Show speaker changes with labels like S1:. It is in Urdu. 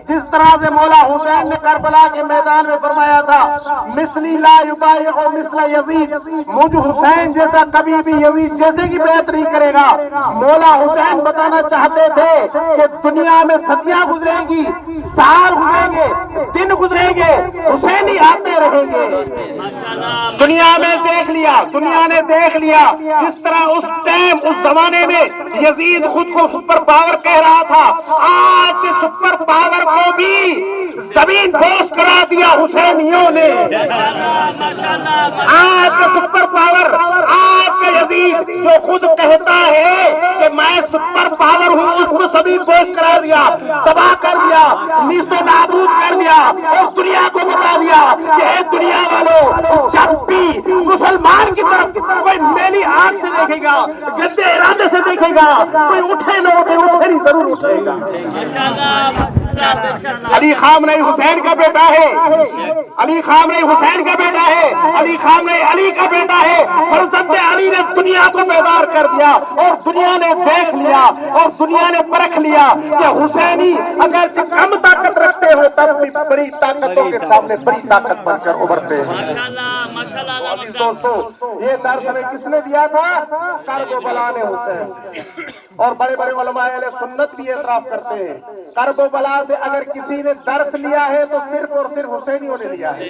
S1: جس طرح سے مولا حسین نے کربلا کے میدان میں فرمایا تھا مثلی لا یبایع مثل یزید، مجھ حسین جیسا کبھی بھی یزید جیسے کی بیعت نہیں کرے گا۔ مولا حسین بتانا چاہتے تھے کہ دنیا میں صدیاں گزریں گی، سال گزریں گے، دن گزریں گے، حسینی آتے رہیں گے۔ دنیا میں دیکھ لیا، دنیا نے دیکھ لیا جس طرح اس ٹائم اس زمانے میں یزید خود کو سپر پاور کہہ رہا تھا، آج کے سپر پاور کو بھی زمین بوس کرا دیا حسینیوں نے۔ آج کا سپر پاور، آج کا یزید جو خود کہتا ہے کہ میں سپر پاور ہوں، اس کو زمین بوس کرا دیا، تباہ کر دیا، نیست و نابود کر دیا، اور دنیا کو بتا دیا کہ اے دنیا والوں، جب بھی مسلمان کی طرف کوئی میلی آنکھ سے دیکھے گا، گندے ارادے سے دیکھے گا، کوئی اٹھے نہ اٹھے اس سے ضرور اٹھے گا۔ علی خامنہ ای حسین کا بیٹا ہے، علی خامنہ ای حسین کا بیٹا ہے، علی خامنہ ای علی کا بیٹا ہے۔ فرزند علی نے دنیا کو بیدار کر دیا، اور دنیا نے دیکھ لیا، اور دنیا نے پرکھ لیا کہ حسینی اگرچہ کم طاقت رکھتے ہو تب بھی بڑی طاقتوں کے سامنے بڑی طاقت بن کر ابھرتے ہیں۔ عزیز دوستو، یہ درس ہمیں کس نے دیا تھا؟ کربلا نے حسین۔ اور بڑے بڑے علماء اہل سنت بھی اعتراف کرتے ہیں کربلا سے اگر کسی نے درس لیا ہے تو صرف اور صرف حسینیوں نے لیا ہے۔